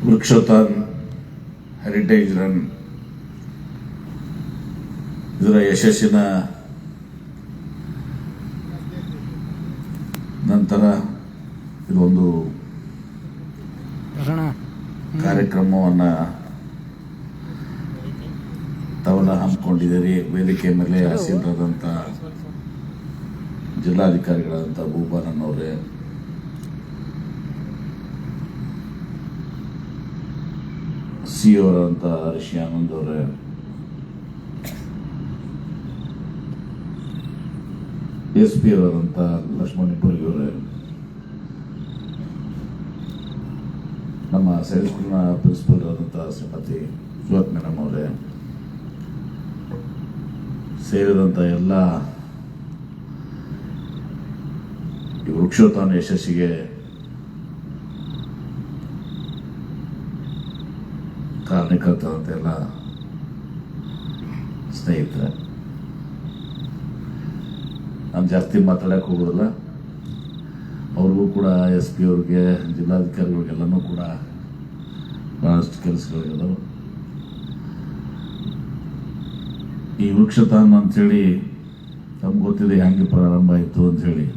ವೃಕ್ಷೋತಾನ್ heritage run ಇದರ ಯಶಸ್ಸಿನ ನಂತರ ಇದೊಂದು ಕಾರ್ಯಕ್ರಮವನ್ನು ತಾವೆಲ್ಲ ಹಮ್ಮಿಕೊಂಡಿದ್ದೀರಿ. ವೇದಿಕೆ ಮೇಲೆ ಆಸೀನರಾದಂಥ ಜಿಲ್ಲಾಧಿಕಾರಿಗಳಾದಂಥ ಭೂಪಾನಣ್ಣವರೇ, ಸಿಇಒ ಅವರಂತ ರಿಷಿ ಆನಂದ್ ಅವರೇ, SP ಅವರಂತ ಲಕ್ಷ್ಮಣ ಇಬ್ಬರಿಗೆ ಅವರೇ, ನಮ್ಮ ಸೈನ್ಸ್ ಸ್ಕೂಲ್ನ ಪ್ರಿನ್ಸಿಪಲ್ ಆದಂಥ ಶ್ರೀಮತಿ ಜ್ಯೋತ್ ಮೇಡಮ್ ಅವರೇ, ಸೇರಿದಂಥ ಎಲ್ಲ ಈ ವೃಕ್ಷೋತಾನ ಯಶಸ್ಸಿಗೆ ಕಾರಣಕರ್ತರಂತ ಎಲ್ಲ ಸ್ನೇಹಿತರೆ, ನಾನು ಜಾಸ್ತಿ ಮಾತಾಡಕ್ಕೆ ಹೋಗೋದಿಲ್ಲ. ಅವ್ರಿಗೂ ಕೂಡ SP ಅವ್ರಿಗೆ, ಜಿಲ್ಲಾಧಿಕಾರಿಗಳಿಗೆಲ್ಲನೂ ಕೂಡ ಬಹಳಷ್ಟು ಕೆಲಸಗಳಿದ್ದಾವೆ. ಈ ವೃಕ್ಷತಾನ ಅಂಥೇಳಿ ನಮ್ಗೆ ಗೊತ್ತಿದೆ ಹೆಂಗೆ ಪ್ರಾರಂಭ ಆಯಿತು ಅಂಥೇಳಿ.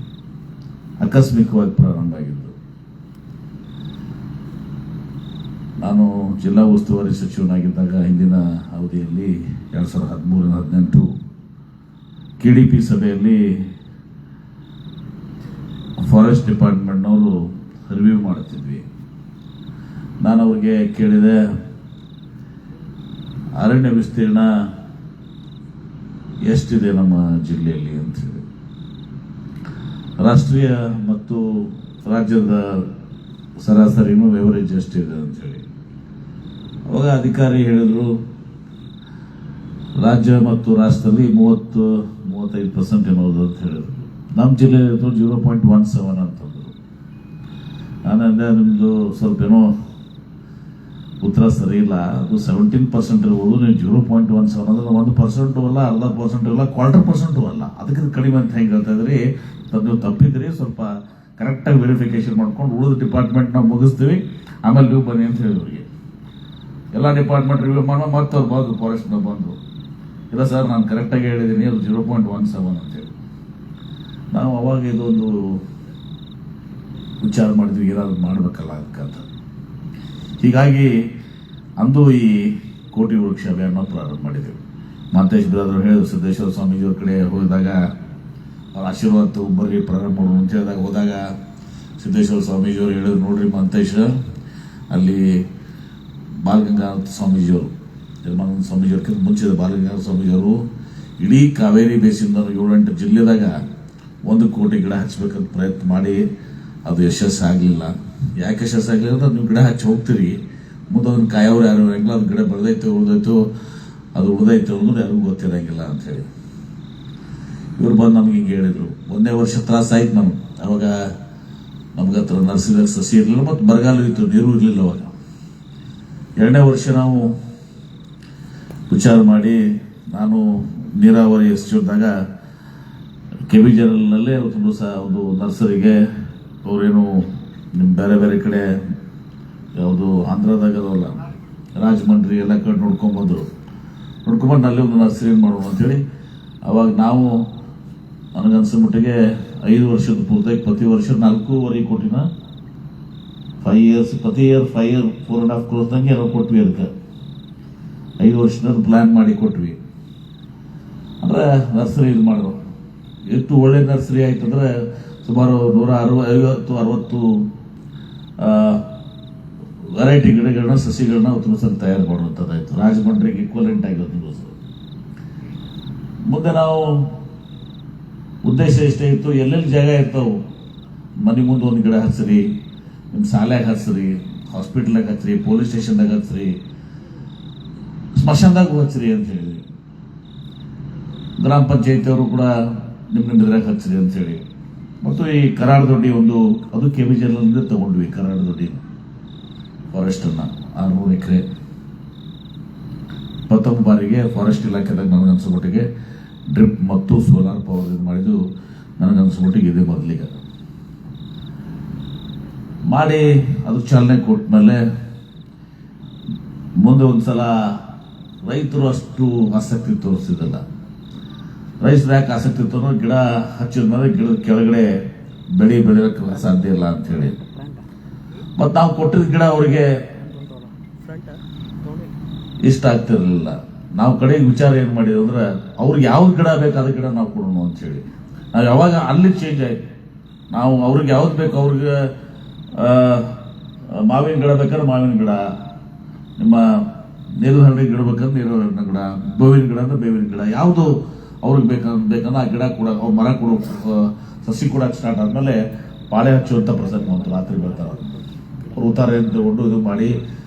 ಆಕಸ್ಮಿಕವಾಗಿ ಪ್ರಾರಂಭ ಆಗಿದ್ದು. ನಾನು ಜಿಲ್ಲಾ ಉಸ್ತುವಾರಿ ಸಚಿವನಾಗಿದ್ದಾಗ ಹಿಂದಿನ ಅವಧಿಯಲ್ಲಿ 2013-18 KDP ಸಭೆಯಲ್ಲಿ ಫಾರೆಸ್ಟ್ ಡಿಪಾರ್ಟ್ಮೆಂಟ್ನವರು ರಿವ್ಯೂ ಮಾಡುತ್ತಿದ್ವಿ. ನಾನು ಅವ್ರಿಗೆ ಕೇಳಿದೆ, ಅರಣ್ಯ ವಿಸ್ತೀರ್ಣ ಎಷ್ಟಿದೆ ನಮ್ಮ ಜಿಲ್ಲೆಯಲ್ಲಿ ಅಂಥೇಳಿ, ರಾಷ್ಟ್ರೀಯ ಮತ್ತು ರಾಜ್ಯದ ಸರಾಸರಿನೂ ಎವರೇಜ್ ಎಷ್ಟಿದೆ ಅಂಥೇಳಿ. ಅವಾಗ ಅಧಿಕಾರಿ ಹೇಳಿದರು, ರಾಜ್ಯ ಮತ್ತು ರಾಷ್ಟ್ರದಲ್ಲಿ 30-35% ಏನೋದು ಅಂತ ಹೇಳಿದ್ರು. ನಮ್ಮ ಜಿಲ್ಲೆಯಲ್ಲಿ 0.17 ಅಂತಂದರು. ನಾನಂದೆ, ನಿಮ್ಮದು ಸ್ವಲ್ಪ ಏನೋ ಉತ್ತರ ಸರಿ ಇಲ್ಲ, ಅದು 17% ಇರ್ಬೋದು, ನೀವು 0.17 ಅಂದ್ರೆ 1% ಅಲ್ಲ, 1/2% ಇಲ್ಲ, 1/4% ಅಲ್ಲ, ಅದಕ್ಕೆ ಕಡಿಮೆ ಅಂತ ಹೆಂಗೆ ಹೇಳ್ತಾ ಇದ್ರಿ, ನೀವು ತಪ್ಪಿದ್ರಿ, ಸ್ವಲ್ಪ ಕರೆಕ್ಟಾಗಿ ವೆರಿಫಿಕೇಶನ್ ಮಾಡ್ಕೊಂಡು ಉಳಿದ ಡಿಪಾರ್ಟ್ಮೆಂಟ್ ನಾವು ಮುಗಿಸ್ತೀವಿ, ಆಮೇಲೆ ನೀವು ಬನ್ನಿ ಅಂತ ಹೇಳಿದ್ರಿಗೆ. ಎಲ್ಲ ಡಿಪಾರ್ಟ್ಮೆಂಟ್ ರಿವ್ಯೂ ಮಾಡೋ ಮತ್ತೆ ಅವ್ರು ಬಂದು ಫಾರೆಸ್ಟ್ನ ಬಂದರು, ಇಲ್ಲ ಸರ್ ನಾನು ಕರೆಕ್ಟಾಗಿ ಹೇಳಿದ್ದೀನಿ, ಅದು 0.17 ಅಂತೇಳಿ. ನಾವು ಅವಾಗ ಇದೊಂದು ವಿಚಾರ ಮಾಡಿದ್ವಿ, ಏನಾದ್ರು ಮಾಡಬೇಕಲ್ಲ ಅಂತ. ಹೀಗಾಗಿ ಅಂದು ಈ ಕೋಟಿ ವೃಕ್ಷ ಅಭಿಯಾನ ಪ್ರಾರಂಭ ಮಾಡಿದೆವು. ಮಾಂತೇಶ್ ಬ್ರಾದರು ಹೇಳಿದ್ರು, ಸಿದ್ದೇಶ್ವರ ಸ್ವಾಮೀಜಿಯವ್ರ ಕಡೆ ಹೋದಾಗ ಅವ್ರ ಆಶೀರ್ವಾದ ಬರ್ರಿ ಪ್ರಾರಂಭ ಮಾಡೋಣ ಅಂತ ಹೇಳಿದಾಗ ಹೋದಾಗ ಸಿದ್ದೇಶ್ವರ ಸ್ವಾಮೀಜಿಯವರು ಹೇಳಿದ್ರು, ನೋಡ್ರಿ ಮಾಂತೇಶ್, ಅಲ್ಲಿ ಬಾಲಗಂಗಾಧರ ಸ್ವಾಮೀಜಿಯವರು, ಜಗನ್ನಾಥ ಸ್ವಾಮೀಜಿಯವ್ರಕ್ಕಿಂತ ಮುಂಚೆ ಬಾಲಗಂಗಾಧರ ಸ್ವಾಮೀಜಿಯವರು ಇಡೀ ಕಾವೇರಿ ಬೇಸಿನ 7-8 ಜಿಲ್ಲೆದಾಗ 1 ಕೋಟಿ ಗಿಡ ಹಚ್ಚಬೇಕಂತ ಪ್ರಯತ್ನ ಮಾಡಿ ಅದು ಯಶಸ್ಸಾಗಲಿಲ್ಲ. ಯಾಕೆ ಯಶಸ್ಸಾಗಲಿಲ್ಲ ಅಂದ್ರೆ, ನೀವು ಗಿಡ ಹಚ್ಚಿ ಹೋಗ್ತೀರಿ, ಮುಂದೆ ಅದನ್ನು ಕಾಯೋರು ಯಾರು ಇರಂಗಿಲ್ಲ, ಅದು ಗಿಡ ಬೆಳೆದೈತೆ ಉಳಿದೈತು, ಅದು ಉಳಿದೈತೆ ಅನ್ನೋದು ಯಾರಿಗೂ ಗೊತ್ತಿರಂಗಿಲ್ಲ ಅಂಥೇಳಿ. ಇವ್ರು ಬಂದು ನಮ್ಗೆ ಹಿಂಗೆ ಹೇಳಿದರು. 1ನೇ ವರ್ಷ ತ್ರಾಸಾಯ್ತು ನಮ್ಗೆ. ಅವಾಗ ನಮ್ಗೆ ಹತ್ರ ನರ್ಸರಿದಾಗ ಸಸಿ ಇರಲಿಲ್ಲ ಮತ್ತು ಬರಗಾಲ ಇತ್ತು, ನೀರು ಇರಲಿಲ್ಲ ಅವಾಗ. 2ನೇ ವರ್ಷ ನಾವು ವಿಚಾರ ಮಾಡಿ, ನಾನು ನೀರಾವರಿ ಇನ್ಸ್ಟಿಟ್ಯೂಟ್ದಾಗ KV ಜನರಲ್ನಲ್ಲೇ ಒಂದು ನರ್ಸರಿಗೆ ಅವರೇನು ನಿಮ್ಮ ಬೇರೆ ಬೇರೆ ಕಡೆ ಯಾವುದು ಆಂಧ್ರದಾಗ ಅದವಲ್ಲ, ರಾಜಮಂಡ್ರಿ ಎಲ್ಲ ಕಡೆ ನೋಡ್ಕೊಂಬಂದು ಅಲ್ಲಿ ಒಂದು ನರ್ಸರಿ ಮಾಡೋಣ ಅಂಥೇಳಿ. ಅವಾಗ ನಾವು ನನಗನ್ಸೋ ಮಟ್ಟಿಗೆ 5 ವರ್ಷದ ಪೂರ್ತಿಯಾಗಿ ಪ್ರತಿ ವರ್ಷ 4.5 ಕೋಟಿನ 5 ಇಯರ್ಸ್, ಪ್ರತಿ ಇಯರ್ 4.5 crores ಏನೋ ಕೊಟ್ವಿ. ಅದಕ್ಕೆ 5 ವರ್ಷದ ಪ್ಲ್ಯಾನ್ ಮಾಡಿ ಕೊಟ್ವಿ. ಅಂದರೆ ನರ್ಸರಿ ಇದು ಮಾಡೋದು ಎಷ್ಟು ಒಳ್ಳೆ ನರ್ಸರಿ ಆಯ್ತಂದ್ರೆ ಸುಮಾರು 150-60 ವೆರೈಟಿ ಗಿಡಗಳನ್ನ, ಸಸಿಗಳನ್ನ ಅವತ್ತು ಸಲ ತಯಾರು ಮಾಡುವಂಥದ್ದಾಯ್ತು. ರಾಜಮಂಡ್ರಿಗೆ ಈಕ್ವಲೆಂಟ್ ಆಗಿರೋದು. ಮುಂದೆ ನಾವು ಉದ್ದೇಶ ಎಷ್ಟೇ ಇತ್ತು, ಎಲ್ಲೆಲ್ಲಿ ಜಾಗ ಇರ್ತಾವೆ ಮನೆ ಮುಂದೆ ಒಂದು ಗಿಡ ಹಚ್ಚಿರಿ, ನಿಮ್ಮ ಶಾಲ್ಯಾಗ ಹಚ್ಚಿರಿ, ಹಾಸ್ಪಿಟ್ಲಾಗ ಹಚ್ಚಿರಿ, ಪೊಲೀಸ್ ಸ್ಟೇಷನ್ದಾಗ ಹಚ್ಚಿರಿ, ಸ್ಮಶಾನದಾಗ ಹಚ್ಚಿರಿ ಅಂತ ಹೇಳಿ. ಗ್ರಾಮ ಪಂಚಾಯತಿಯವರು ಕೂಡ ನಿಮ್ಮ ಇದ್ರಾಗ ಹಚ್ಚಿರಿ ಅಂಥೇಳಿ. ಮತ್ತು ಈ ಕರಾಳ ದೊಡ್ಡಿ ಒಂದು, ಅದು KV ಜನರಲ್ಲಿಂದ ತಗೊಂಡ್ವಿ. ಕರಾಳ ದೊಡ್ಡಿ ಫಾರೆಸ್ಟನ್ನು 600 ಎಕರೆ ಪ್ರಥಮ ಬಾರಿಗೆ ಫಾರೆಸ್ಟ್ ಇಲಾಖೆದಾಗ ನನಗನ್ಸೋ ಮಟ್ಟಿಗೆ ಡ್ರಿಪ್ ಮತ್ತು ಸೋಲಾರ್ ಪವರ್ ಇದು ಮಾಡಿದ್ದು ನನಗನ್ಸೋ ಮಟ್ಟಿಗೆ ಇದೆ ಮೊದಲಿಗೆ. ಮಾಡಿ ಅದು ಚಾಲನೆ ಕೊಟ್ಟ ಮೇಲೆ ಮುಂದೆ ಒಂದ್ಸಲ ರೈತರು ಅಷ್ಟು ಆಸಕ್ತಿ ತೋರಿಸಿದಲ್ಲ. ರೈತರು ಯಾಕೆ ಆಸಕ್ತಿ ತೋರೋ, ಗಿಡ ಹಚ್ಚಿದ ಮೇಲೆ ಗಿಡದ ಕೆಳಗಡೆ ಬೆಳೆಯೋಕ್ಕೆ ಸಾಧ್ಯ ಇಲ್ಲ ಅಂಥೇಳಿ. ಮತ್ತು ನಾವು ಕೊಟ್ಟಿದ್ದ ಗಿಡ ಅವರಿಗೆ ಇಷ್ಟ ಆಗ್ತಿರಲಿಲ್ಲ. ನಾವು ಕಡೆಗೆ ವಿಚಾರ ಏನು ಮಾಡಿದ್ವಿ ಅಂದ್ರೆ, ಅವ್ರಿಗೆ ಯಾವ್ದು ಗಿಡ ಬೇಕು ಅದ ಗಿಡ ನಾವು ಕೊಡೋಣ ಅಂಥೇಳಿ. ನಾವು ಯಾವಾಗ ಅಲ್ಲಿ ಚೇಂಜ್ ಆಯ್ತು, ನಾವು ಅವ್ರಿಗೆ ಯಾವ್ದು ಬೇಕು, ಅವ್ರಿಗೆ ಮಾವಿನ ಗಿಡ ಬೇಕಾದ್ರೆ ಮಾವಿನ ಗಿಡ, ನಿಮ್ಮ ನೇರಳೆ ಗಿಡ ಬೇಕಂದ್ರೆ ನೇರಳೆ ಗಿಡ, ಬೇವಿನ ಗಿಡ ಅಂದ್ರೆ ಬೇವಿನ ಗಿಡ, ಯಾವುದು ಅವ್ರಿಗೆ ಬೇಕಂದ್ರೆ ಆ ಗಿಡ ಕೂಡ ಮರ ಕೊಡೋ ಸಸಿ ಕೊಡಕ್ಕೆ ಸ್ಟಾರ್ಟ್ ಆದಮೇಲೆ ಪಾಳೆ ಹಚ್ಚುವಂಥ ಪ್ರಸಂಗ ಬಂತು. ರಾತ್ರಿ ಬರ್ತಾರೆ ಅವ್ರು ಉತ್ತಾರೆ ತಗೊಂಡು ಇದು ಮಾಡಿ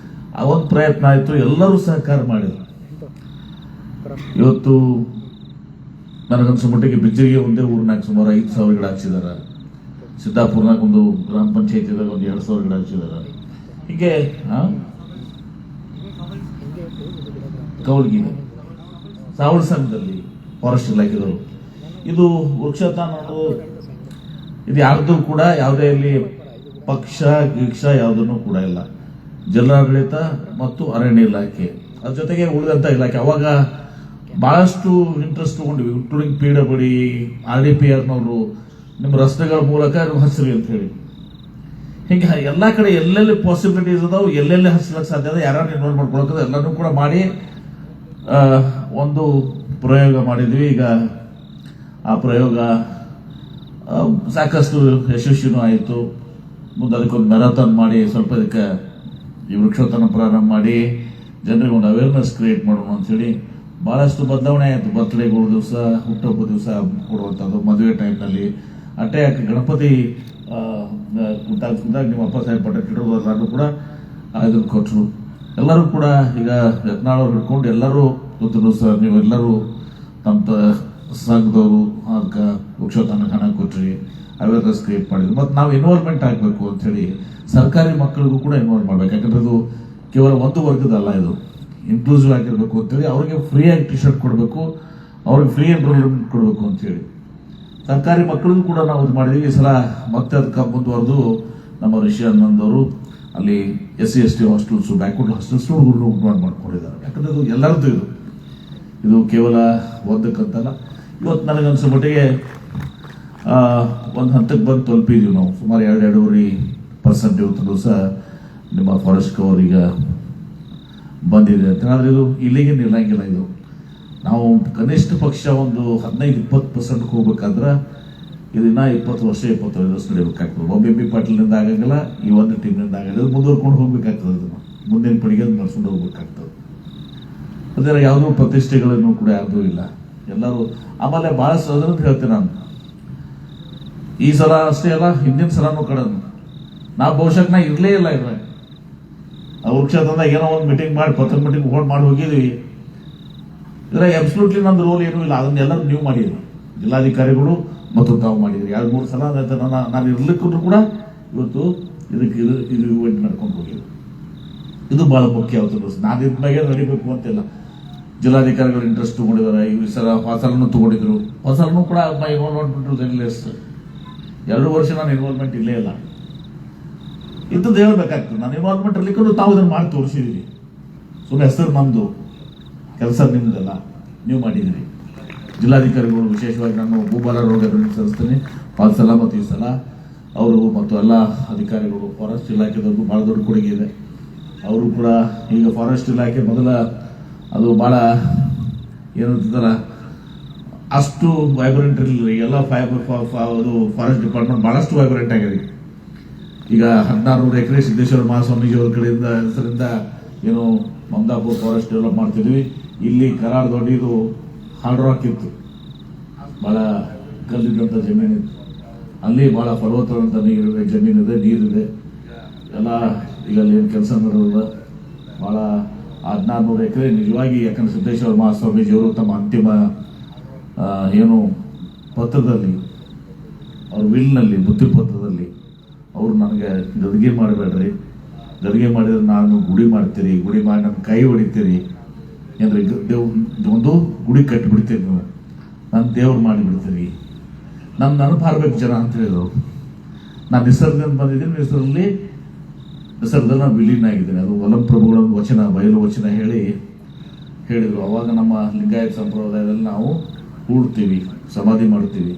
ಆ ಒಂದು ಪ್ರಯತ್ನ ಆಯಿತು. ಎಲ್ಲರೂ ಸಹಕಾರ ಮಾಡಿದ್ರು. ಇವತ್ತು ನನಗನ್ಸೋ ಮಟ್ಟಿಗೆ ಬಿಜ್ಜರಿಗೆ ಒಂದೇ ಊರಿನಾಗ ಸುಮಾರು 5,000 ಗಿಡ ಹಚ್ಚಿದಾರೆ. ಸಿದ್ದಾಪುರ್ನಾಗ ಒಂದು ಗ್ರಾಮ ಪಂಚಾಯತಿದಾಗ ಒಂದು 2,000 ಗಿಡ ಹಚ್ಚಿದಾರೆ. ಹೀಗೆ ಕೌಲ್ಗಿದೆ ಸಾವಳ ಸಂಘದಲ್ಲಿ ಫಾರೆಸ್ಟ್ ಇಲಾಖೆದವರು ಇದು ವೃಕ್ಷತಾನ ಇದು ಯಾರ್ದು ಕೂಡ ಯಾವುದೇ ಇಲ್ಲಿ ಪಕ್ಷ ಗೀಕ್ಷ ಯಾವುದನ್ನು ಕೂಡ ಇಲ್ಲ. ಜಿಲ್ಲಾಡಳಿತ ಮತ್ತು ಅರಣ್ಯ ಇಲಾಖೆ ಅದ್ರ ಜೊತೆಗೆ ಉಳಿದಂತ ಇಲಾಖೆ ಅವಾಗ ಬಹಳಷ್ಟು ಇಂಟ್ರೆಸ್ಟ್ ತಗೊಂಡಿವಿ. ಇನ್ಕ್ಲೂಡಿಂಗ್ PWD, RDPRನವರು ನಿಮ್ಮ ರಸ್ತೆಗಳ ಮೂಲಕ ಹಸಿರಿ ಅಂತ ಹೇಳಿ. ಹಿಂಗೆ ಎಲ್ಲ ಕಡೆ ಎಲ್ಲೆಲ್ಲಿ ಪಾಸಿಬಿಲಿಟೀಸ್ ಅದಾವು, ಎಲ್ಲೆಲ್ಲಿ ಹಚ್ಚಲಿಕ್ಕೆ ಸಾಧ್ಯ ಅದ, ಯಾರು ಇನ್ವಾಲ್ವ್ ಮಾಡ್ಕೊಳಕ್ಕೆ ಎಲ್ಲನೂ ಕೂಡ ಮಾಡಿ ಒಂದು ಪ್ರಯೋಗ ಮಾಡಿದ್ವಿ. ಈಗ ಆ ಪ್ರಯೋಗ ಸಾಕಷ್ಟು ಯಶಸ್ವಿನೂ ಆಯಿತು. ಮುಂದೆ ಅದಕ್ಕೊಂದು ಮ್ಯಾರಥಾನ್ ಮಾಡಿ ಸ್ವಲ್ಪ ಇದಕ್ಕೆ ಈ ವೃಕ್ಷೋತ್ಥಾನ ಪ್ರಾರಂಭ ಮಾಡಿ ಜನರಿಗೆ ಒಂದು ಅವೇರ್ನೆಸ್ ಕ್ರಿಯೇಟ್ ಮಾಡೋಣ ಅಂಥೇಳಿ ಭಾಳಷ್ಟು ಬದಲಾವಣೆ ಆಯಿತು. ಬರ್ತ್ಡೇಗಳ ದಿವಸ, ಹುಟ್ಟುಹಬ್ಬ ದಿವಸ ಕೊಡುವಂಥದ್ದು, ಮದುವೆ ಟೈಮ್ನಲ್ಲಿ ಅಟ್ಟೆ ಗಣಪತಿ ಕುಂತಾಗ ನಿಮ್ಮ ಅಪ್ಪ ಸಾಹೇಬ್ ಪಟೇಲ್ ಎಲ್ಲರೂ ಕೂಡ ಇದನ್ನು ಕೊಟ್ಟರು. ಎಲ್ಲರೂ ಕೂಡ ಈಗ ಯತ್ನಾಳವ್ರು ಹಿಡ್ಕೊಂಡು ಎಲ್ಲರೂ ಗೊತ್ತಿದ್ರು ಸರ್, ನೀವೆಲ್ಲರೂ ತಮ್ಮ ಸಂಘದವರು ಅದಕ್ಕೆ ವೃಕ್ಷೋತ್ಥಾನಕ್ಕೆ ಹಣ ಕೊಟ್ರಿ, ಅವೇರ್ನೆಸ್ ಕ್ರಿಯೇಟ್ ಮಾಡಿದ್ರು. ಮತ್ತು ನಾವು ಇನ್ವಾಲ್ವ್ಮೆಂಟ್ ಆಗಬೇಕು ಅಂಥೇಳಿ ಸರ್ಕಾರಿ ಮಕ್ಕಳಿಗೂ ಕೂಡ ಇನ್ವಾಲ್ವ್ ಮಾಡಬೇಕು. ಯಾಕಂದ್ರೆ ಅದು ಕೇವಲ ಒಂದು ವರ್ಗದಲ್ಲ, ಇದು ಇನ್ಕ್ಲೂಸಿವ್ ಆಗಿರಬೇಕು ಅಂತೇಳಿ ಅವ್ರಿಗೆ ಫ್ರೀಯಾಗಿ T-ಶರ್ಟ್ ಕೊಡಬೇಕು, ಅವ್ರಿಗೆ ಫ್ರೀ ಎನ್ರೋಲ್ಮೆಂಟ್ ಕೊಡಬೇಕು ಅಂಥೇಳಿ ಸರ್ಕಾರಿ ಮಕ್ಕಳಿಗೂ ಕೂಡ ನಾವು ಇದು ಮಾಡಿದ್ವಿ. ಈ ಸಲ ಮತ್ತೆ ಅದಕ್ಕೆ ಮುಂದುವರೆದು ನಮ್ಮ ರಿಷಿಯಾನಂದವರು ಅಲ್ಲಿ SC/ST ಹಾಸ್ಟೆಲ್ಸು, ಬ್ಯಾಕ್ವರ್ಡ್ ಹಾಸ್ಟೆಲ್ಸು ಹುಡುಗರು ಮಾಡ್ಕೊಂಡಿದ್ದಾರೆ. ಯಾಕಂದ್ರೆ ಅದು ಎಲ್ಲರದ್ದು ಇದು ಕೇವಲ ಒಂದಕ್ಕಂತಲ್ಲ. ಇವತ್ತು ನನಗನ್ಸೋ ಮಟ್ಟಿಗೆ ಒಂದು ಹಂತಕ್ಕೆ ಬಂದು ತಲುಪಿದ್ದೀವಿ ನಾವು. ಸುಮಾರು 2-2.5% ಇವತ್ತು ದಿವಸ ನಿಮ್ಮ ಫಾರೆಸ್ಟ್ ಕವರ್ ಈಗ ಬಂದಿದೆ ಅಂತ. ಆದರೆ ಇದು ಇಲ್ಲಿಗೆ ನಿಲ್ಲಂಗಿಲ್ಲ. ಇದು ನಾವು ಕನಿಷ್ಠ ಪಕ್ಷ ಒಂದು 15-20% ಹೋಗ್ಬೇಕಾದ್ರೆ ಇದನ್ನ 20 ವರ್ಷ 25 ವರ್ಷ ನಡಿಬೇಕಾಗ್ತದೆ. BB ಪಾಟೀಲ್ನಿಂದ ಆಗಂಗಿಲ್ಲ, ಈ ಒಂದು ಟೀಮ್ನಿಂದ ಆಗಲ್ಲ. ಇದು ಮುಂದುವರ್ಕೊಂಡು ಹೋಗ್ಬೇಕಾಗ್ತದೆ. ಇದನ್ನು ಮುಂದಿನ ಪೀಳಿಗೆ ನಡ್ಸ್ಕೊಂಡು ಹೋಗ್ಬೇಕಾಗ್ತದೆ. ಅದರ ಯಾವುದೋ ಪ್ರತಿಷ್ಠೆಗಳನ್ನು ಕೂಡ ಯಾವುದೂ ಇಲ್ಲ. ಎಲ್ಲರೂ ಆಮೇಲೆ ಭಾಳ ಸದರಂತ ಹೇಳ್ತೀನಿ ನಾನು. ಈ ಸಲ ಅಷ್ಟೇ ಅಲ್ಲ, ಹಿಂದಿನ ಸಲನೂ ಕಡೆ ನಾ ಬಹುಶಃ ಇರಲೇ ಇಲ್ಲ ಇದ್ರಾಗ. ಆ ವೃಕ್ಷದಿಂದ ಏನೋ ಒಂದು ಮೀಟಿಂಗ್ ಮಾಡಿ ಪತ್ರ ಮೀಟಿಂಗ್ ಹೋಲ್ಡ್ ಮಾಡಿ ಹೋಗಿದ್ವಿ. ಇದ್ರಾಗ ಅಬ್ಸಲ್ಯೂಟ್ಲಿ ನಂದು ರೋಲ್ ಏನೂ ಇಲ್ಲ. ಅದನ್ನೆಲ್ಲರೂ ನೀವು ಮಾಡಿದ್ರಿ, ಜಿಲ್ಲಾಧಿಕಾರಿಗಳು ಮತ್ತು ತಾವು ಮಾಡಿದ್ರಿ. 2-3 ಸಲ ನಾನು ಇರ್ಲಿಕ್ಕೂ ಕೂಡ ಇವತ್ತು ಇದಕ್ಕೆ ಇದು ಇವೆಂಟ್ ನಡ್ಕೊಂಡು ಹೋಗಿದ್ವಿ. ಇದು ಭಾಳ ಮುಖ್ಯ ಅವತ್ತು. ನಾನು ಇದ್ಮಾಗೆ ನಡಿಬೇಕು ಅಂತಿಲ್ಲ. ಜಿಲ್ಲಾಧಿಕಾರಿಗಳು ಇಂಟ್ರೆಸ್ಟ್ ತಗೊಂಡಿದ್ದಾರೆ. ಈ ಸಲ ಹೊಸಲನ್ನು ತಗೊಂಡಿದ್ರು. ಹೊಸಲನ್ನು ಕೂಡ ಇನ್ವಾಲ್ವ್ಮೆಂಟ್ 2 ವರ್ಷ ನಾನು ಇನ್ವಾಲ್ವ್ಮೆಂಟ್ ಇಲ್ಲೇ ಇಲ್ಲ. ಇದ್ದದ್ದು ಹೇಳ್ಬೇಕಾಗ್ತದೆ. ನಾನು ಇನ್ವಾಲ್ವ್ಮೆಂಟ್ ಇರ್ಲಿಕ್ಕೂ ತಾವು ಇದನ್ನು ಮಾಡಿ ತೋರಿಸಿದ್ದೀರಿ. ಸುಮ್ಮನೆ ಹೆಸರು ನಮ್ಮದು, ಕೆಲಸ ನಿಮ್ದಲ್ಲ, ನೀವು ಮಾಡಿದ್ದೀರಿ. ಜಿಲ್ಲಾಧಿಕಾರಿಗಳು ವಿಶೇಷವಾಗಿ ನಾನು ಭೂಬಾಲರವ್ರಿಗೆ ಸಲ್ಲಿಸ್ತೀನಿ. ಪಾದ ಸಲ ಮತ್ತು ಈ ಸಲ ಅವರು ಮತ್ತು ಎಲ್ಲ ಅಧಿಕಾರಿಗಳು, ಫಾರೆಸ್ಟ್ ಇಲಾಖೆದವ್ರಿಗೂ ಭಾಳ ದೊಡ್ಡ ಕೊಡುಗೆ ಇದೆ. ಅವರು ಕೂಡ ಈಗ ಫಾರೆಸ್ಟ್ ಇಲಾಖೆ ಮೊದಲ ಅದು ಭಾಳ ಏನಂತಾರ ಅಷ್ಟು ವೈಬ್ರೆಂಟ್ ಇರಲಿಲ್ಲ. ಈಗೆಲ್ಲ ಅದು ಫಾರೆಸ್ಟ್ ಡಿಪಾರ್ಟ್ಮೆಂಟ್ ಭಾಳಷ್ಟು ವೈಬ್ರೆಂಟ್ ಆಗಿದೆ. ಈಗ 1600 ಎಕರೆ ಸಿದ್ದೇಶ್ವರ ಮಹಾಸ್ವಾಮೀಜಿಯವ್ರ ಕಡೆಯಿಂದ ಹೆಸರಿಂದ ಏನು ಮಮದಾಪುರ ಫಾರೆಸ್ಟ್ ಡೆವಲಪ್ ಮಾಡ್ತಿದ್ವಿ. ಇಲ್ಲಿ ಕರಾಳ ದೊಡ್ಡದು ಹಾರ್ಡ್ ರಾಕ್ ಇತ್ತು, ಭಾಳ ಕಲ್ಲಿದ್ದಂಥ ಜಮೀನಿತ್ತು. ಅಲ್ಲಿ ಭಾಳ ಫಲವತ್ತಾದಂಥ ನೀರಿದೆ, ಜಮೀನಿದೆ, ನೀರಿದೆ ಎಲ್ಲ. ಈಗ ಅಲ್ಲಿ ಏನು ಕೆಲಸ ನಡೆಯೋದ ಭಾಳ 1600 ಎಕರೆ ನಿಜವಾಗಿ. ಯಾಕಂದ್ರೆ ಸಿದ್ದೇಶ್ವರ ಮಹಾಸ್ವಾಮೀಜಿಯವರು ತಮ್ಮ ಅಂತಿಮ ಏನು ಪತ್ರದಲ್ಲಿ, ಅವ್ರ ವಿಲ್ನಲ್ಲಿ, ಬುದ್ಧಿ ಪತ್ರದಲ್ಲಿ ಅವರು ನನಗೆ ಗದಿಗೆ ಮಾಡಬೇಡ್ರಿ, ಗದಿಗೆ ಮಾಡಿದ್ರೆ ನಾನು ಗುಡಿ ಮಾಡ್ತೀರಿ, ಗುಡಿ ಮಾಡಿ ನನ್ನ ಕೈ ಹೊಡಿತೀರಿ ಅಂದರೆ ಒಂದು ಗುಡಿ ಕಟ್ಟಿಬಿಡ್ತೀರಿ, ನೀವು ನನ್ನ ದೇವ್ರು ಮಾಡಿಬಿಡ್ತೀರಿ, ನನ್ನ ನೆನಪು ಹಾರಬೇಕು ಜನ ಅಂತ ಹೇಳಿದ್ರು. ನಾನು ನಿಸರ್ಗದಿಂದ ಬಂದಿದ್ದೀನಿ. ನಿಸರ್ಗದಲ್ಲಿ ನಿಸರ್ಗದಲ್ಲಿ ನಾನು ವಿಲೀನ ಆಗಿದ್ದೇನೆ. ಅದು ಒಲಂಪ್ರಭುಗಳ ವಚನ, ಬಯಲು ವಚನ ಹೇಳಿದರು. ಅವಾಗ ನಮ್ಮ ಲಿಂಗಾಯತ ಸಂಪ್ರದಾಯದಲ್ಲಿ ನಾವು ಕೂಡ್ತೀವಿ, ಸಮಾಧಿ ಮಾಡ್ತೀವಿ,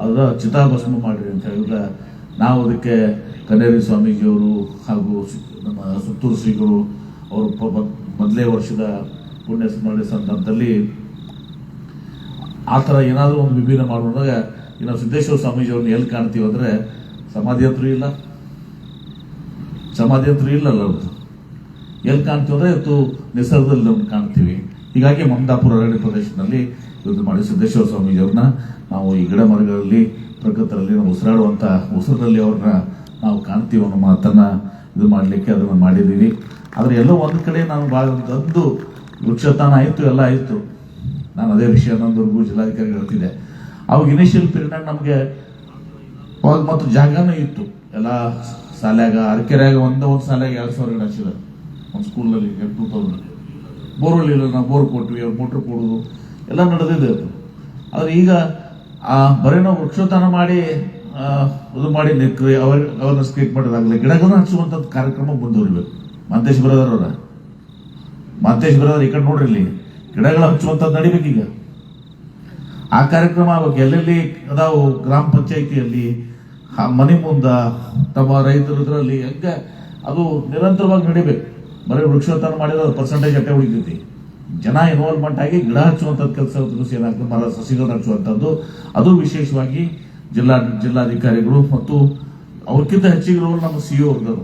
ಅದರ ಚಿತಾಭಸ್ಮ ಮಾಡಿರಿ ಅಂತ ಹೇಳಿದ್ರೆ ನಾವು ಅದಕ್ಕೆ ಕನ್ನೇರಿ ಸ್ವಾಮೀಜಿಯವರು ಹಾಗೂ ನಮ್ಮ ಸುತ್ತೂರು ಶ್ರೀಗಳು ಅವರು ಮೊದಲೇ ವರ್ಷದ ಪುಣ್ಯ ಸ್ಮರಣೆ ಸಂದರ್ಭದಲ್ಲಿ ಆ ಥರ ಏನಾದರೂ ಒಂದು ವಿಭಿನ್ನ ಮಾಡುವಾಗ ಇನ್ನು ಸಿದ್ದೇಶ್ವರ ಸ್ವಾಮೀಜಿಯವ್ರನ್ನ ಎಲ್ಲಿ ಕಾಣ್ತೀವಿ ಅಂದರೆ ಸಮಾಧಿ ಹತ್ರ ಇಲ್ಲಲ್ಲ ಅವ್ರದ್ದು. ಎಲ್ಲಿ ಕಾಣ್ತೀವಿ ಅಂದರೆ ಇವತ್ತು ನಿಸರ್ಗದಲ್ಲಿ ನಾವು ಕಾಣ್ತೀವಿ. ಹೀಗಾಗಿ ಮಮದಾಪುರ ಅರಣ್ಯ ಪ್ರದೇಶದಲ್ಲಿ ಇವತ್ತು ಮಾಡಿ ಸಿದ್ದೇಶ್ವರ ಸ್ವಾಮೀಜಿಯವ್ರನ್ನ ನಾವು ಈ ಗಿಡ ಮರಗಳಲ್ಲಿ ಪ್ರಕೃತಿಯಲ್ಲಿ ನಾವು ಉಸಿರಾಡುವಂಥ ಉಸಿರಿನಲ್ಲಿ ಅವ್ರನ್ನ ನಾವು ಕಾಣ್ತೀವಿ ಅನ್ನೋ ಮಾತನ್ನು ಇದು ಮಾಡಲಿಕ್ಕೆ ಅದನ್ನು ಮಾಡಿದ್ದೀವಿ. ಆದರೆ ಎಲ್ಲೋ ಒಂದು ಕಡೆ ನಾನು ಭಾಳ ದೊಡ್ಡ ವೃಕ್ಷತಾನ ಆಯಿತು, ಎಲ್ಲ ಆಯಿತು. ನಾನು ಅದೇ ವಿಷಯ ನಂದವರೆಗೂ ಜಿಲ್ಲಾಧಿಕಾರಿ ಹೇಳ್ತಿದ್ದೆ. ಅವಾಗ ಇನಿಷಿಯಲ್ ಪೀರಿಯಡ್ನಾಗ ನಮಗೆ ಅವಾಗ ಮತ್ತು ಜಾಗನೂ ಇತ್ತು. ಎಲ್ಲ ಶಾಲ್ಯಾಗ ಅರಕೆರೆಯಾಗ ಒಂದು ಶಾಲೆಯಾಗ 2,000 ಗಿಡ ಹಚ್ಚಿದ್ದಾರೆ ಒಂದು ಸ್ಕೂಲಲ್ಲಿ 2000. ಬೋರ್ವೆಲ್ ಇಲ್ಲ, ನಾವು ಬೋರ್ ಕೊಟ್ವಿ, ಅವ್ರು ಮೋಟ್ರ್ ಕೊಡೋದು ಎಲ್ಲ ನಡೆದಿದೆ ಅದು. ಆದರೆ ಈಗ ಬರೀ ನಾವು ವೃಕ್ಷೋತಾನ ಮಾಡಿ ಇದು ಮಾಡಿ ಅವೇರ್ನೆಸ್ ಕ್ರಿಯೇಟ್ ಮಾಡೋದಾಗಲಿ, ಗಿಡಗಳನ್ನು ಹಚ್ಚುವಂಥದ್ದು ಕಾರ್ಯಕ್ರಮ ಮುಂದುವರಿಬೇಕು. ಮಾಂತೇಶ್ ಬ್ರದರ್ ಈ ಕಡೆ ನೋಡ್ರಿ, ಇಲ್ಲಿ ಗಿಡಗಳ ಹಚ್ಚುವಂಥದ್ದು ನಡಿಬೇಕೀಗ. ಆ ಕಾರ್ಯಕ್ರಮ ಆಗ್ಬೇಕು. ಎಲ್ಲೆಲ್ಲಿ ಅದಾವು ಗ್ರಾಮ ಪಂಚಾಯಿತಿಯಲ್ಲಿ ಮನೆ ಮುಂದ ತಮ್ಮ ರೈತರು ಇದರಲ್ಲಿ ಹೆಂಗೆ ಅದು ನಿರಂತರವಾಗಿ ನಡಿಬೇಕು. ಬರೀ ವೃಕ್ಷೋತಾನ ಮಾಡಿದ್ರೆ ಪರ್ಸೆಂಟೇಜ್ ಅಟ್ಟೆ ಉಳಿತೈತಿ. ಜನ ಇನ್ವಾಲ್ವ್ಮೆಂಟ್ ಆಗಿ ಗಿಡ ಹಚ್ಚುವಂಥದ್ದು ಕೆಲಸ ಏನಾಗ್ತದೆ, ಮರ ಸಸಿಗಳು ಹಚ್ಚುವಂಥದ್ದು ಅದು ವಿಶೇಷವಾಗಿ ಜಿಲ್ಲಾಧಿಕಾರಿಗಳು ಮತ್ತು ಅವ್ರಕ್ಕಿಂತ ಹೆಚ್ಚಿಗೆ ನಮ್ಮ CO ಅವ್ರದ್ದು.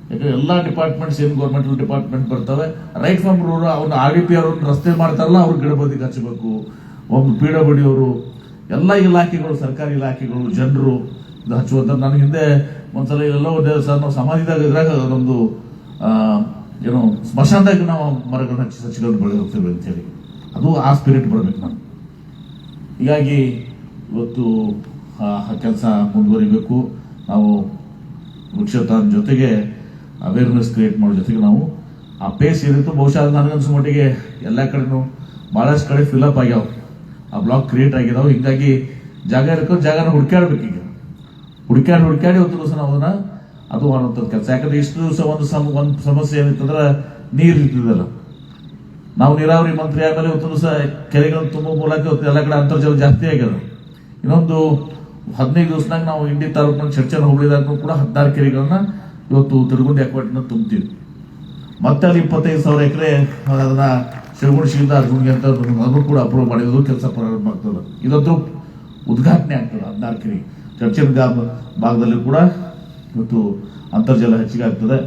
ಯಾಕಂದ್ರೆ ಎಲ್ಲ ಡಿಪಾರ್ಟ್ಮೆಂಟ್ಸ್ ಏನು ಗೌರ್ಮೆಂಟ್ ಡಿಪಾರ್ಟ್ಮೆಂಟ್ ಬರ್ತವೆ, ರೈಟ್ ಫ್ರಮ್ ರೂಲ್ ಅವ್ರನ್ನ RDP ಅವ್ರನ್ನ ರಸ್ತೆ ಮಾಡ್ತಾರಲ್ಲ ಅವ್ರು ಗಿಡ ಬದಿಗೆ ಹಚ್ಚಬೇಕು. ಒಬ್ಬ PWD ಅವರು, ಎಲ್ಲ ಇಲಾಖೆಗಳು, ಸರ್ಕಾರಿ ಇಲಾಖೆಗಳು, ಜನರು ಇದು ಹಚ್ಚುವಂಥದ್ದು. ನನಗೆ ಹಿಂದೆ ಒಂದ್ಸಲ ಎಲ್ಲೋ ಸರ್ ನಾವು ಸಮಾಧಿದಾಗ ಇದ್ರಾಗ ನಮ್ಮದು ಏನೋ ಸ್ಮಶಾನದಾಗ ನಾವು ಮರಗಳನ್ನ ಹಚ್ಚಿ ಸಸಿಗಳನ್ನು ಬೆಳೆದು ಹೋಗ್ತೇವೆ ಅಂತೇಳಿ, ಅದು ಆ ಸ್ಪಿರಿಟ್ ಬರಬೇಕು ನಾನು. ಹೀಗಾಗಿ ಇವತ್ತು ಕೆಲಸ ಮುಂದುವರಿಬೇಕು. ನಾವು ವೃಕ್ಷತಾನ ಜೊತೆಗೆ ಅವೇರ್ನೆಸ್ ಕ್ರಿಯೇಟ್ ಮಾಡೋ ಜೊತೆಗೆ ನಾವು ಆ ಪೇಸ್ ಏನಿತ್ತು, ಬಹುಶಃ ನನಗನ್ಸೋ ಮಟ್ಟಿಗೆ ಎಲ್ಲ ಕಡೆನೂ ಭಾಳಷ್ಟು ಕಡೆ ಫಿಲಪ್ ಆಗ್ಯಾವ, ಆ ಬ್ಲಾಕ್ ಕ್ರಿಯೇಟ್ ಆಗಿದಾವೆ. ಹೀಗಾಗಿ ಜಾಗ ಇರ್ಕೊಂಡು ಜಾಗನ ಹುಡುಕಾಡ್ಬೇಕು. ಈಗ ಹುಡುಕಾಡಿ ಒಂದು ದಿವಸ ನಾವು ಅದನ್ನ ಅದು ಮಾಡುವಂಥದ್ದು ಕೆಲಸ. ಯಾಕಂದ್ರೆ ಇಷ್ಟು ದಿವಸ ಒಂದು ಸಮಸ್ಯೆ ಏನಿತ್ತಂದ್ರೆ ನೀರು ಇರ್ತಿದ್ದಲ್ಲ. ನಾವು ನೀರಾವರಿ ಮಂತ್ರಿ ಆಮೇಲೆ ಒಂದು ದಿವಸ ಕೆರೆಗಳನ್ನು ತುಂಬೋ ಮೂಲಕ ಎಲ್ಲ ಕಡೆ ಅಂತರ್ಜಲ ಜಾಸ್ತಿ ಆಗ್ಯದ. ಇನ್ನೊಂದು 15 ದಿವಸನಾಗ ನಾವು ಇಂಡಿ ತಾಲೂಕಿನ ಚರ್ಚನ ಹೋಬಳಿದಾಗೂ ಕೂಡ 16 ಕೆರೆಗಳನ್ನ ಇವತ್ತು ತಿರುಗುಂದಿ ಅಕ್ವಾಟಿನ ತುಂಬ್ತೀವಿ. ಮತ್ತೆ ಅಲ್ಲಿ 25,000 ಎಕರೆ ಅದನ್ನ ಶಿವಗುಣಶೀಲ ಅರ್ಜುನ್ಗೆ ಅಂತ ಅದನ್ನು ಕೂಡ ಅಪ್ರೂವ್ ಮಾಡಿರೋದು ಕೆಲಸ ಪ್ರಾರಂಭ ಆಗ್ತದೆ. ಇದೊಂದು ಉದ್ಘಾಟನೆ ಆಗ್ತದೆ 16 ಕೆರೆ. ಚರ್ಚಿನ ಭಾಗದಲ್ಲಿ ಕೂಡ ಇವತ್ತು ಅಂತರ್ಜಲ ಹೆಚ್ಚಿಗೆ ಆಗ್ತದೆ.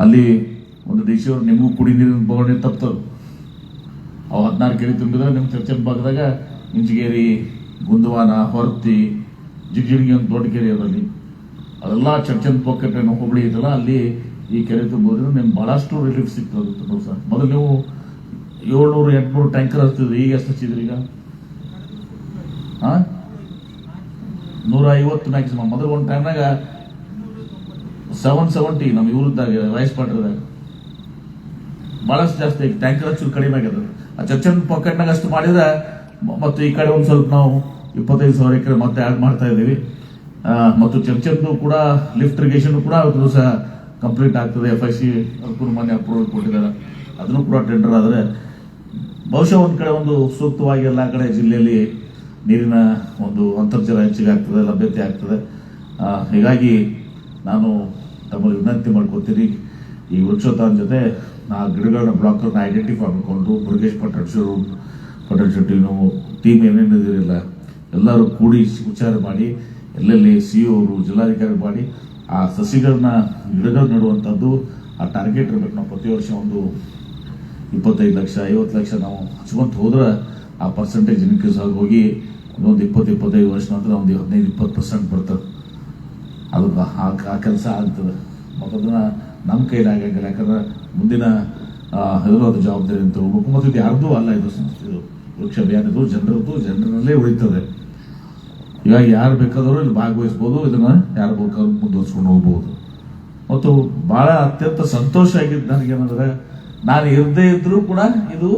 ಅಲ್ಲಿ ಒಂದು ದೇಶೀಯವರು ನಿಮಗೂ ಕುಡಿ ನೀರಿನ ಬವಣೆ ತಪ್ತದೆ. ಅವು 16 ಕೆರೆ ತುಂಬಿದ್ರೆ ನಿಮ್ಮ ಚರ್ಚಿನ ಭಾಗದಾಗ ಇಂಚಿಗೇರಿ, ಗುಂದವಾನ, ಹೊರತಿ, ಜಿಗ್ಜಿಣಿಗೆ ಒಂದು ದೊಡ್ಡ ಕೆರೆ ಅದರಲ್ಲಿ, ಅದೆಲ್ಲ ಚರ್ಚನ್ ಪಾಕೆಟ್ ಏನೋ ಹೋಬಳಿ ಇದೆಲ್ಲ, ಅಲ್ಲಿ ಈ ಕೆರೆ ತುಂಬೋದ್ರಿಂದ ನಿಮ್ಗೆ ಭಾಳಷ್ಟು ರಿಲೀಫ್ ಸಿಗ್ತದೆ ಸರ್. ಮೊದಲು ನೀವು 700-800 ಟ್ಯಾಂಕರ್ ಹಚ್ತಿದ್ರಿ, ಈಗ ಎಷ್ಟು ಹಚ್ಚಿದ್ರಿ? ಈಗ 150 ಮ್ಯಾಕ್ಸಿಮಮ್. ಮೊದಲು ಒಂದು ಟೈಮ್ನಾಗ 770 ನಮ್ಮ ಇವ್ರದ್ದಾಗ ರೈಸ್ ಪಾಟ್ರದಾಗ ಭಾಳಷ್ಟು ಜಾಸ್ತಿ ಟ್ಯಾಂಕರ್ ಹಚ್ಚೋದು ಕಡಿಮೆ ಆಗ್ಯದ. ಆ ಚರ್ಚನ್ ಪಾಕೆಟ್ನಾಗ ಅಷ್ಟು ಮಾಡಿದ್ರೆ ಮತ್ತು ಈ ಕಡೆ ಒಂದು ಸ್ವಲ್ಪ ನಾವು 25,000 ಎಕರೆ ಮತ್ತೆ ಆ್ಯಡ್ ಮಾಡ್ತಾ ಇದ್ದೀವಿ. ಮತ್ತು ಚರ್ಚನ್ನು ಕೂಡ ಲಿಫ್ಟ್ ಇರಿಗೇಷನ್ ಕೂಡ ಇವತ್ತು ದಿವಸ ಕಂಪ್ಲೀಟ್ ಆಗ್ತದೆ. FIC ಅನುಕೂಲ ಮಾನ್ಯ ಅಪ್ರೂವಲ್ ಕೊಟ್ಟಿದ್ದಾರೆ, ಅದನ್ನು ಕೂಡ ಟೆಂಡರ್ ಆದರೆ ಬಹುಶಃ ಒಂದು ಕಡೆ ಒಂದು ಸೂಕ್ತವಾಗಿ ಎಲ್ಲ ಕಡೆ ಜಿಲ್ಲೆಯಲ್ಲಿ ನೀರಿನ ಒಂದು ಅಂತರ್ಜಲ ಹೆಚ್ಚಿಗೆ ಆಗ್ತದೆ, ಲಭ್ಯತೆ ಆಗ್ತದೆ. ಹೀಗಾಗಿ ನಾನು ತಮ್ಮಲ್ಲಿ ವಿನಂತಿ ಮಾಡ್ಕೊತೀನಿ, ಈ ವೃಕ್ಷೋತಾನ ಜೊತೆ ನಾ ಗಿಡಗಳನ್ನ ಬ್ಲಾಕ್ಗಳನ್ನ ಐಡೆಂಟಿಫೈ ಮಾಡಿಕೊಂಡು ಮುರುಗೇಶ್ ಪಟೇಲ್ ಶೆಟ್ಟಿ ನಾವು ಟೀಮ್ ಏನೇನಿದಿರಲ್ಲ ಎಲ್ಲರೂ ಕೂಡಿ ವಿಚಾರ ಮಾಡಿ ಎಲ್ಲೆಲ್ಲಿ CO ಅವರು, ಜಿಲ್ಲಾಧಿಕಾರಿ ಮಾಡಿ ಆ ಸಸಿಗಳನ್ನ ಗಿಡಗಳು ನೆಡುವಂಥದ್ದು ಆ ಟಾರ್ಗೆಟ್ ಇರಬೇಕು. ನಾವು ಪ್ರತಿ ವರ್ಷ ಒಂದು 25 ಲಕ್ಷ 50 ಲಕ್ಷ ನಾವು ಹಚ್ಕೊಂತ ಹೋದ್ರೆ ಆ ಪರ್ಸೆಂಟೇಜ್ ಇನ್ಕ್ರೀಸ್ ಆಗಿ ಹೋಗಿ ಇನ್ನೊಂದು 20-25 ವರ್ಷ ನಂತರ ಒಂದು 15-20% ಬರ್ತದೆ. ಅದು ಆ ಕೆಲಸ ಆಗ್ತದೆ. ಮತ್ತು ಅದನ್ನು ನಮ್ಮ ಕೈಲಿ ಆಗಂಗಿಲ್ಲ. ಯಾಕಂದ್ರೆ ಮುಂದಿನ ಅದು ಜವಾಬ್ದಾರಿ ಅಂತ ಹೋಗ್ಬೇಕು. ಮತ್ತು ಇದು ಯಾರ್ದು ಅಲ್ಲ, ಇದು ವೃಕ್ಷ ಅಭಿಯಾನ ಇದು ಜನರಲ್ಲೇ ಉಳಿತದೆ. ಇವಾಗ ಯಾರು ಬೇಕಾದರೂ ಇಲ್ಲಿ ಭಾಗವಹಿಸ್ಬೋದು, ಇದನ್ನು ಯಾರು ಬೇಕಾದ್ರೂ ಮುಂದುವರ್ಸ್ಕೊಂಡು ಹೋಗ್ಬೋದು. ಮತ್ತು ಭಾಳ ಅತ್ಯಂತ ಸಂತೋಷ ಆಗಿದ್ದು ನನಗೇನಂದ್ರೆ, ನಾನು ಇರದೇ ಇದ್ರೂ ಕೂಡ ಇದು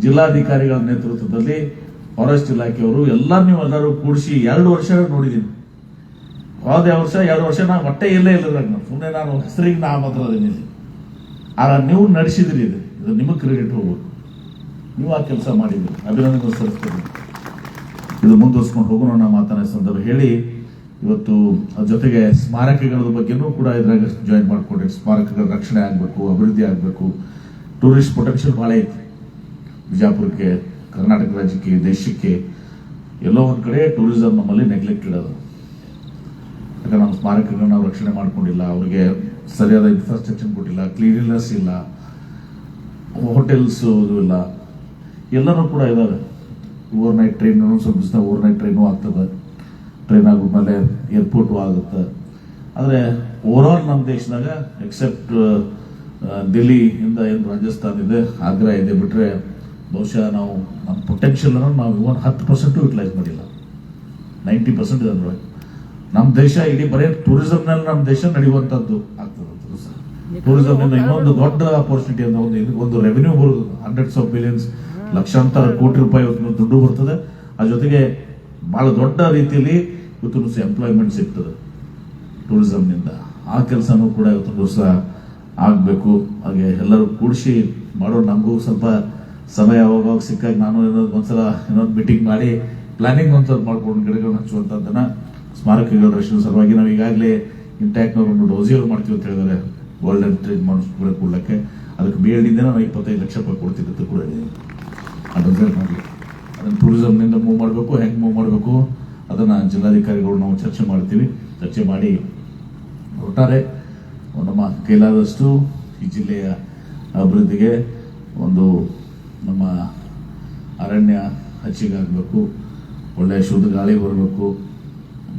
ಜಿಲ್ಲಾಧಿಕಾರಿಗಳ ನೇತೃತ್ವದಲ್ಲಿ ಫಾರೆಸ್ಟ್ ಇಲಾಖೆಯವರು ಎಲ್ಲ ನೀವೆಲ್ಲರೂ ಕೂಡಿಸಿ 2 ವರ್ಷ ನೋಡಿದ್ದೀನಿ. ಹೋದ ವರ್ಷ 2 ವರ್ಷ ನಾನು ಒಟ್ಟೆ ಇಲ್ಲೇ ಇಲ್ಲ ಸುಮ್ಮನೆ ನಾನು ಹೆಸರಿಗೆ ನಾ ಮಾತ್ರ ಅದೇನಿಲ್ಲ. ಆಗ ನೀವು ನಡೆಸಿದ್ರಿ, ಇದು ನಿಮಗೆ ಕ್ರೆಡಿಟ್ ಹೋಗ್ಬೇಕು. ನೀವು ಆ ಕೆಲಸ ಮಾಡಿದ್ರಿ, ಅಭಿನಂದನೆ ಸಲ್ಲಿಸ್ತೀರಿ. ಇದು ಮುಂದುವರ್ಸ್ಕೊಂಡು ಹೋಗೋಣ ಅನ್ನೋ ಮಾತನ್ನ ಸಂದರ್ಭ ಹೇಳಿ, ಇವತ್ತು ಜೊತೆಗೆ ಸ್ಮಾರಕಗಳ ಬಗ್ಗೆನೂ ಕೂಡ ಇದ್ರಾಗ ಜಾಯಿನ್ ಮಾಡ್ಕೊಂಡ್ರೆ, ಸ್ಮಾರಕಗಳ ರಕ್ಷಣೆ ಆಗಬೇಕು, ಅಭಿವೃದ್ಧಿ ಆಗಬೇಕು. ಟೂರಿಸ್ಟ್ ಪೊಟೆನ್ಷಿಯಲ್ ಭಾಳ ಐತಿ ಬಿಜಾಪುರಕ್ಕೆ, ಕರ್ನಾಟಕ ರಾಜ್ಯಕ್ಕೆ, ದೇಶಕ್ಕೆ. ಎಲ್ಲೋ ಒಂದು ಕಡೆ ಟೂರಿಸಂ ನಮ್ಮಲ್ಲಿ ನೆಗ್ಲೆಕ್ಟೆಡ್ ಅದು. ಯಾಕಂದ್ರೆ ನಮ್ಮ ಸ್ಮಾರಕಗಳನ್ನ ನಾವು ರಕ್ಷಣೆ ಮಾಡ್ಕೊಂಡಿಲ್ಲ, ಅವ್ರಿಗೆ ಸರಿಯಾದ ಇನ್ಫ್ರಾಸ್ಟ್ರಕ್ಚರ್ ಕೊಟ್ಟಿಲ್ಲ, ಕ್ಲೀನ್ಲಿನೆಸ್ ಇಲ್ಲ, ಹೋಟೆಲ್ಸ್ ಇಲ್ಲ, ಎಲ್ಲನೂ ಕೂಡ ಇದಾವೆ. ಓವರ್ ನೈಟ್ ಟ್ರೈನ್ ಸ್ವಲ್ಪ ದಿವಸ ಓವರ್ ನೈಟ್ ಟ್ರೈನು ಆಗ್ತದೆ, ಟ್ರೈನ್ ಆಗಿದ್ಮೇಲೆ ಏರ್ಪೋರ್ಟು ಆಗುತ್ತೆ. ಆದರೆ ಓವರ್ ಆಲ್ ನಮ್ಮ ದೇಶದಾಗ ಎಕ್ಸೆಪ್ಟ್ ದಿಲ್ಲಿಯಿಂದ ಏನು ರಾಜಸ್ಥಾನ್ ಇದೆ, ಆಗ್ರಾ ಇದೆ ಬಿಟ್ಟರೆ ಬಹುಶಃ ನಾವು ನಮ್ಮ ಪೊಟೆನ್ಷಿಯಲ್ ನಾವು ಇವನ್ 10% ಯುಟಿಲೈಸ್ ಮಾಡಿಲ್ಲ. 90% ಅಂದ್ರೆ ನಮ್ಮ ದೇಶ ಇಡೀ ಬರೀ ಟೂರಿಸಂನಲ್ಲಿ ನಮ್ಮ ದೇಶ ನಡೆಯುವಂಥದ್ದು ಆಗ್ತದೆ. ಟೂರಿಸಂನಿಂದ ಇನ್ನೊಂದು ದೊಡ್ಡ ಅಪರ್ಚುನಿಟಿ ಅಂತ ಒಂದು ರೆವೆನ್ಯೂ ಬರುವುದು, ಹಂಡ್ರೆಡ್ಸ್ ಆಫ್ ಬಿಲಿಯನ್ಸ್, ಲಕ್ಷಾಂತರ ಕೋಟಿ ರೂಪಾಯಿ ದುಡ್ಡು ಬರ್ತದೆ. ಆ ಜೊತೆಗೆ ಬಹಳ ದೊಡ್ಡ ರೀತಿಯಲ್ಲಿ ಇವತ್ತು ಎಂಪ್ಲಾಯ್ಮೆಂಟ್ ಸಿಗ್ತದೆ ಟೂರಿಸಂನಿಂದ. ಆ ಕೆಲಸನೂ ಕೂಡ ಇವತ್ತೊಂದು ದಿವಸ ಆಗಬೇಕು. ಹಾಗೆ ಎಲ್ಲರೂ ಕೂಡಿಸಿ ಮಾಡೋ. ನಮಗೂ ಸ್ವಲ್ಪ ಸಮಯ ಯಾವಾಗ ಸಿಕ್ಕಾಗ ನಾನು ಒಂದ್ಸಲ ಇನ್ನೊಂದು ಮೀಟಿಂಗ್ ಮಾಡಿ ಪ್ಲಾನಿಂಗ್ ಒಂದ್ಸಲ ಮಾಡ್ಕೊಂಡು ಗಿಡಗಳನ್ನ ಹಚ್ಚುವಂಥದ್ದನ್ನ ಸ್ಮಾರಕಗಳ ರಕ್ಷಣೆ ಸಲುವಾಗಿ ನಾವು ಈಗಾಗಲೇ ಇಂಟ್ಯಾಕ್ಟ್ನವ್ರು ಡೋಸಿಯವ್ರು ಮಾಡ್ತೀವಿ ಅಂತ ಹೇಳಿದರೆ ವರ್ಲ್ಡ್ ಹೆರಿಟೇಜ್ ಮಾಡಿಸ್ಕೊಳ್ಳೋಕೆ ಕೊಡ್ಲಿಕ್ಕೆ. ಅದಕ್ಕೆ BLD ನಾನು 25 ಲಕ್ಷ ರೂಪಾಯಿ ಕೊಡ್ತೀನಿ ಅಂತ ಕೂಡ ಹೇಳಿದ್ದೀನಿ. ಅದನ್ನು ಮಾಡಲಿ, ಅದನ್ನು ಟೂರಿಸಂನಿಂದ ಮೂವ್ ಮಾಡಬೇಕು, ಹೆಂಗೆ ಮೂವ್ ಮಾಡಬೇಕು ಅದನ್ನು ಜಿಲ್ಲಾಧಿಕಾರಿಗಳು ನಾವು ಚರ್ಚೆ ಮಾಡ್ತೀವಿ. ಚರ್ಚೆ ಮಾಡಿ ಒಟ್ಟಾರೆ ನಮ್ಮ ಕೈಲಾದಷ್ಟು ಈ ಜಿಲ್ಲೆಯ ಅಭಿವೃದ್ಧಿಗೆ ಒಂದು ನಮ್ಮ ಅರಣ್ಯ ಹೆಚ್ಚಿಗಾಗಬೇಕು, ಒಳ್ಳೆಯ ಶುದ್ಧ ಗಾಳಿ ಬರಬೇಕು,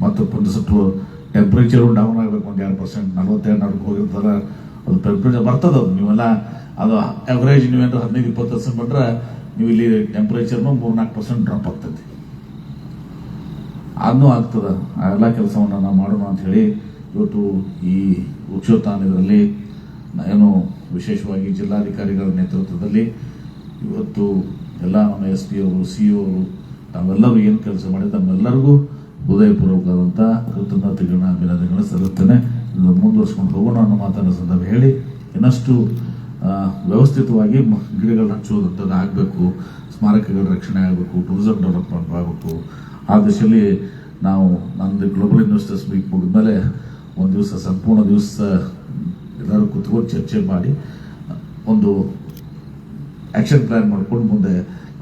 ಮತ್ತು ಸ್ವಲ್ಪ ಟೆಂಪ್ರೇಚರು ಡೌನ್ ಆಗಬೇಕು. ಒಂದು 2%, 42 ಹೋಗಿರ್ತಾರೆ, ಅದು ಟೆಂಪ್ರೇಚರ್ ಬರ್ತದೆ. ಅದು ನೀವೆಲ್ಲ ಅದು ಅವರೇಜ್ ನೀವೇನಾದ್ರು 15-20% ಬಂದರೆ ನೀವು ಇಲ್ಲಿ ಟೆಂಪ್ರೇಚರ್ನು 3-4% ಡ್ರಾಪ್ ಆಗ್ತೈತಿ. ಅದನ್ನೂ ಆಗ್ತದೆ. ಆ ಎಲ್ಲ ಕೆಲಸವನ್ನು ನಾವು ಮಾಡೋಣ ಅಂತ ಹೇಳಿ ಇವತ್ತು ಈ ವೃಕ್ಷೋತ್ಥಾನ ಇದರಲ್ಲಿ ಏನು ವಿಶೇಷವಾಗಿ ಜಿಲ್ಲಾಧಿಕಾರಿಗಳ ನೇತೃತ್ವದಲ್ಲಿ ಇವತ್ತು ಎಲ್ಲ ನಮ್ಮ SP ಅವರು, CO ಅವರು ತಾವೆಲ್ಲರೂ ಏನು ಕೆಲಸ ಮಾಡಿದ್ರೆ ನಮ್ಮೆಲ್ಲರಿಗೂ ಹೃದಯಪೂರ್ವಕವಾದಂಥ ಕೃತಜ್ಞತೆಗಳನ್ನ, ಅಭಿನಂದನೆಗಳನ್ನ ಸಲ್ಲಿಸ್ತೇನೆ. ಇದನ್ನು ಮುಂದುವರ್ಸ್ಕೊಂಡು ಹೋಗೋಣ ಅನ್ನೋ ಮಾತನ್ನು ಸಂದರ್ಭ ಹೇಳಿ, ಇನ್ನಷ್ಟು ವ್ಯವಸ್ಥಿತವಾಗಿ ಗಿಡಗಳನ್ನ ಹಚ್ಚೋದಂಥದ್ದು ಆಗಬೇಕು, ಸ್ಮಾರಕಗಳ ರಕ್ಷಣೆ ಆಗಬೇಕು, ಟೂರಿಸಂ ಡೆವಲಪ್ಮೆಂಟ್ ಆಗಬೇಕು. ಆ ದಿಶೆಯಲ್ಲಿ ನಾವು ನಮ್ಮದು ಗ್ಲೋಬಲ್ ಇನ್ವೆಸ್ಟರ್ಸ್ ಮೀಟ್ ಮುಗಿದ್ಮೇಲೆ ಒಂದು ದಿವಸ ಸಂಪೂರ್ಣ ದಿವಸ ಎಲ್ಲರೂ ಕೂತ್ಕೊಂಡು ಚರ್ಚೆ ಮಾಡಿ ಒಂದು ಆ್ಯಕ್ಷನ್ ಪ್ಲ್ಯಾನ್ ಮಾಡ್ಕೊಂಡು ಮುಂದೆ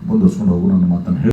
ಮುಂದುವರ್ಸ್ಕೊಂಡು ಹೋಗೋಣ ಅನ್ನೋ ಮಾತನ್ನು ಹೇಳಿ